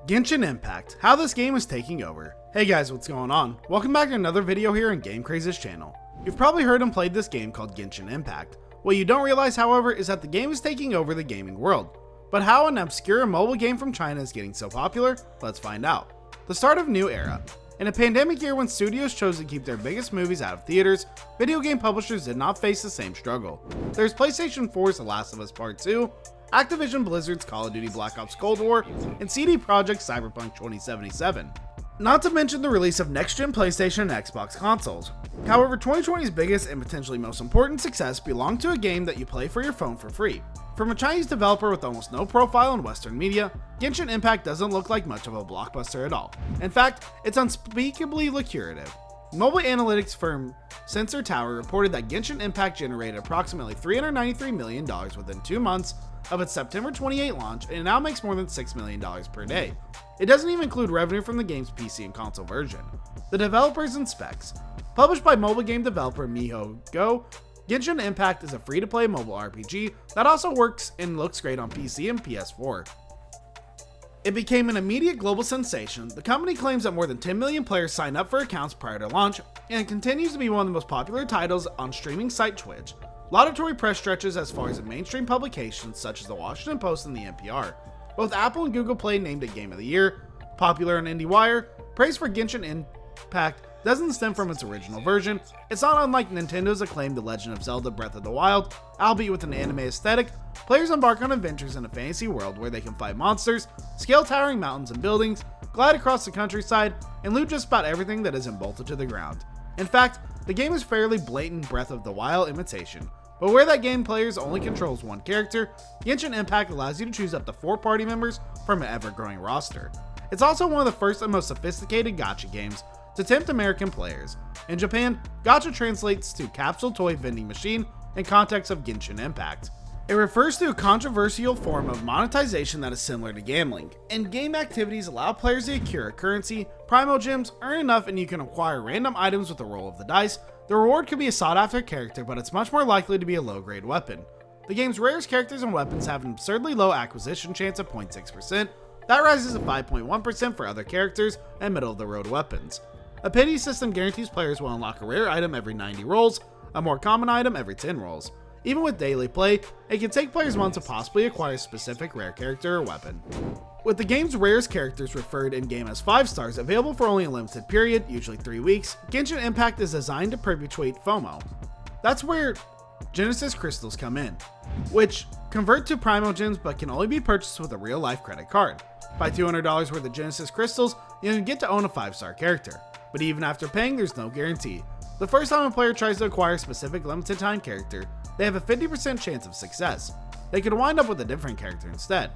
Genshin Impact, how this game is taking over. Hey guys, what's going on? Welcome back to another video here on Game Craze's channel. You've probably heard and played this game called Genshin Impact. What you don't realize, however, is that the game is taking over the gaming world. But how an obscure mobile game from China is getting so popular? Let's find out. The start of a new era. In a pandemic year when studios chose to keep their biggest movies out of theaters, video game publishers did not face the same struggle. There's PlayStation 4's The Last of Us Part 2, Activision Blizzard's Call of Duty Black Ops Cold War, and CD Projekt's Cyberpunk 2077. Not to mention the release of next-gen PlayStation and Xbox consoles. However, 2020's biggest and potentially most important success belonged to a game that you play for your phone for free. From a Chinese developer with almost no profile in Western media, Genshin Impact doesn't look like much of a blockbuster at all. In fact, it's unspeakably lucrative. Mobile analytics firm Sensor Tower reported that Genshin Impact generated approximately $393 million within 2 months of its September 28 launch, and it now makes more than $6 million per day. It doesn't even include revenue from the game's PC and console version. The developers and specs. Published by mobile game developer MiHoYo, Genshin Impact is a free-to-play mobile RPG that also works and looks great on PC and PS4. It became an immediate global sensation. The company claims that more than 10 million players signed up for accounts prior to launch, and it continues to be one of the most popular titles on streaming site Twitch. Laudatory press stretches as far as in mainstream publications such as the Washington Post and the NPR. Both Apple and Google Play named it Game of the Year. Popular on IndieWire, praise for Genshin Impact doesn't stem from its original version. It's not unlike Nintendo's acclaimed The Legend of Zelda Breath of the Wild, albeit with an anime aesthetic. Players embark on adventures in a fantasy world where they can fight monsters, scale towering mountains and buildings, glide across the countryside, and loot just about everything that isn't bolted to the ground. In fact, the game is fairly blatant Breath of the Wild imitation. But where that game players only controls one character, Genshin Impact allows you to choose up to 4 party members from an ever-growing roster. It's also one of the first and most sophisticated gacha games to tempt American players. In Japan, gacha translates to capsule toy vending machine in context of Genshin Impact. It refers to a controversial form of monetization that is similar to gambling. In-game activities allow players to accrue a currency, primo gems, earn enough, and you can acquire random items with the roll of the dice. The reward could be a sought-after character, but it's much more likely to be a low-grade weapon. The game's rarest characters and weapons have an absurdly low acquisition chance of 0.6%. That rises to 5.1% for other characters and middle-of-the-road weapons. A pity system guarantees players will unlock a rare item every 90 rolls, a more common item every 10 rolls. Even with daily play, it can take players months to possibly acquire a specific rare character or weapon. With the game's rarest characters referred in-game as 5 stars, available for only a limited period, usually 3 weeks, Genshin Impact is designed to perpetuate FOMO. That's where Genesis crystals come in, which convert to primo gems but can only be purchased with a real-life credit card. Buy $200 worth of Genesis crystals, you can get to own a 5-star character. But even after paying, there's no guarantee. The first time a player tries to acquire a specific limited time character, they have a 50% chance of success. They could wind up with a different character instead.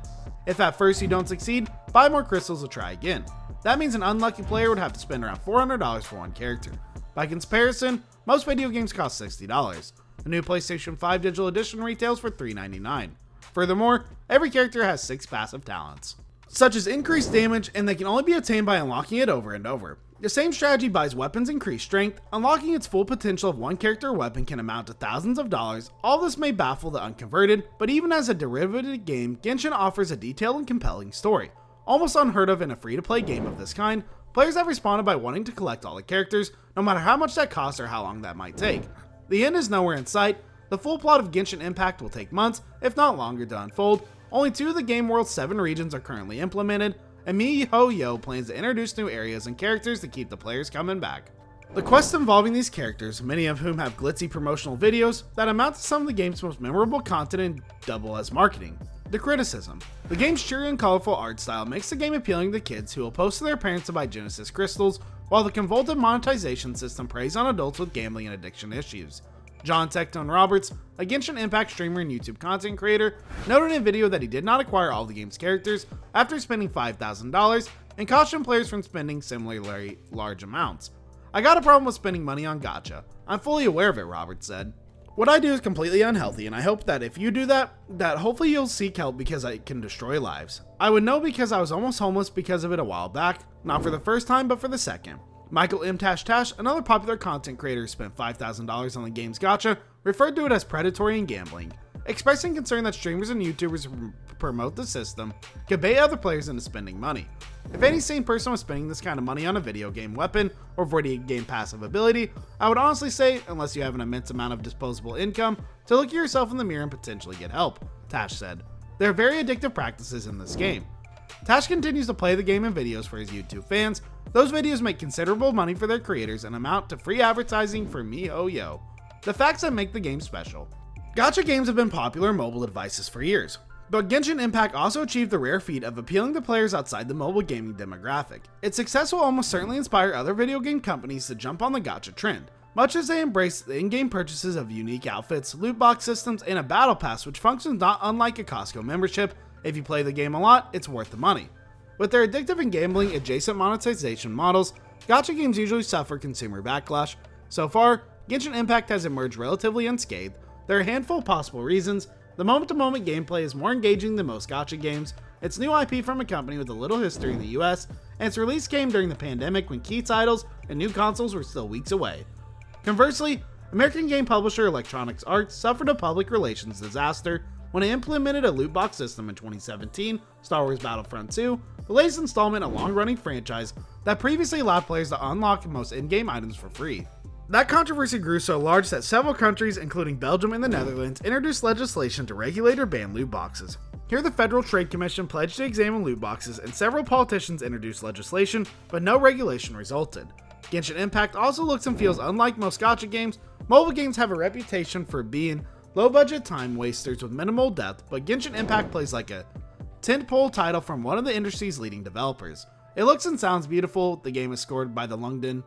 If at first you don't succeed, buy more crystals to try again. That means an unlucky player would have to spend around $400 for one character. By comparison, most video games cost $60. The new PlayStation 5 Digital Edition retails for $399. Furthermore, every character has 6 passive talents, such as increased damage, and they can only be obtained by unlocking it over and over. The same strategy buys weapons increased strength. Unlocking its full potential of one character or weapon can amount to thousands of dollars. All this may baffle the unconverted, but even as a derivative game, Genshin offers a detailed and compelling story. Almost unheard of in a free-to-play game of this kind, players have responded by wanting to collect all the characters, no matter how much that costs or how long that might take. The end is nowhere in sight. The full plot of Genshin Impact will take months, if not longer, to unfold. Only 2 of the game world's 7 regions are currently implemented, and MiHoYo plans to introduce new areas and characters to keep the players coming back. The quests involving these characters, many of whom have glitzy promotional videos that amount to some of the game's most memorable content and double as marketing. The criticism. The game's cheery and colorful art style makes the game appealing to kids who will post to their parents to buy Genesis crystals, while the convoluted monetization system preys on adults with gambling and addiction issues. John Tectone Roberts, a Genshin Impact streamer and YouTube content creator, noted in a video that he did not acquire all the game's characters after spending $5,000 and cautioned players from spending similarly large amounts. "I got a problem with spending money on gacha. I'm fully aware of it," Roberts said. "What I do is completely unhealthy, and I hope that if you do that hopefully you'll seek help because it can destroy lives. I would know because I was almost homeless because of it a while back, not for the first time but for the second." Michael M. Tash, another popular content creator who spent $5,000 on the game's gacha, referred to it as predatory and gambling. expressing concern that streamers and YouTubers who promote the system could bait other players into spending money. If any sane person was spending this kind of money on a video game weapon or video game passive ability, I would honestly say, unless you have an immense amount of disposable income, to look at yourself in the mirror and potentially get help, Tash said. There are very addictive practices in this game. Tash continues to play the game in videos for his YouTube fans. Those videos make considerable money for their creators and amount to free advertising for MiHoYo. The facts that make the game special. Gacha games have been popular on mobile devices for years, but Genshin Impact also achieved the rare feat of appealing to players outside the mobile gaming demographic. Its success will almost certainly inspire other video game companies to jump on the gacha trend, much as they embrace the in-game purchases of unique outfits, loot box systems, and a battle pass which functions not unlike a Costco membership. If you play the game a lot, it's worth the money. With their addictive and gambling adjacent monetization models, gacha games usually suffer consumer backlash. So far, Genshin Impact has emerged relatively unscathed. There are a handful of possible reasons. The moment-to-moment gameplay is more engaging than most gacha games. It's new IP from a company with a little history in the US, and its release came during the pandemic when key titles and new consoles were still weeks away. Conversely, American game publisher Electronic Arts suffered a public relations disaster when it implemented a loot box system in 2017, Star Wars Battlefront 2, the latest installment in a long-running franchise that previously allowed players to unlock most in-game items for free. That controversy grew so large that several countries, including Belgium and the Netherlands, introduced legislation to regulate or ban loot boxes. Here, the Federal Trade Commission pledged to examine loot boxes, and several politicians introduced legislation, but no regulation resulted. Genshin Impact also looks and feels unlike most gacha games. Mobile games have a reputation for being low-budget time wasters with minimal depth, but Genshin Impact plays like a tentpole title from one of the industry's leading developers. It looks and sounds beautiful. The game is scored by the London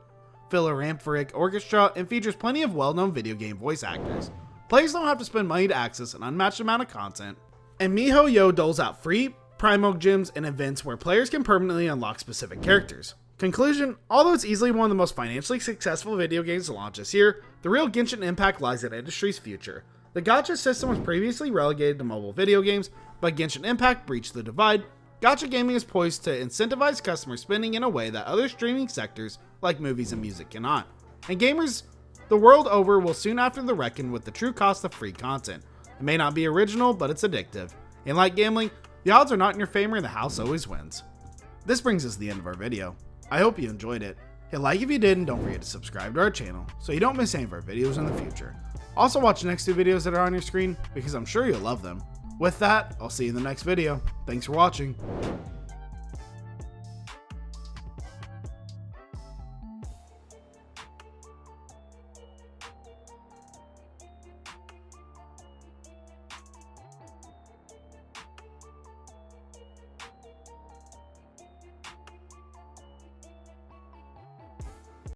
Philharmonic Orchestra and features plenty of well-known video game voice actors. Players don't have to spend money to access an unmatched amount of content, and MiHoYo doles out free Primo Gems and events where players can permanently unlock specific characters. Conclusion, although it's easily one of the most financially successful video games to launch this year, the real Genshin Impact lies in the industry's future. The gacha system was previously relegated to mobile video games, but Genshin Impact breached the divide. Gacha gaming is poised to incentivize customer spending in a way that other streaming sectors like movies and music cannot. And gamers the world over will soon have to reckon with the true cost of free content. It may not be original, but it's addictive. And like gambling, the odds are not in your favor and the house always wins. This brings us to the end of our video. I hope you enjoyed it. Hit like if you did, and don't forget to subscribe to our channel so you don't miss any of our videos in the future. Also watch the next two videos that are on your screen because I'm sure you'll love them. With that, I'll see you in the next video. Thanks for watching.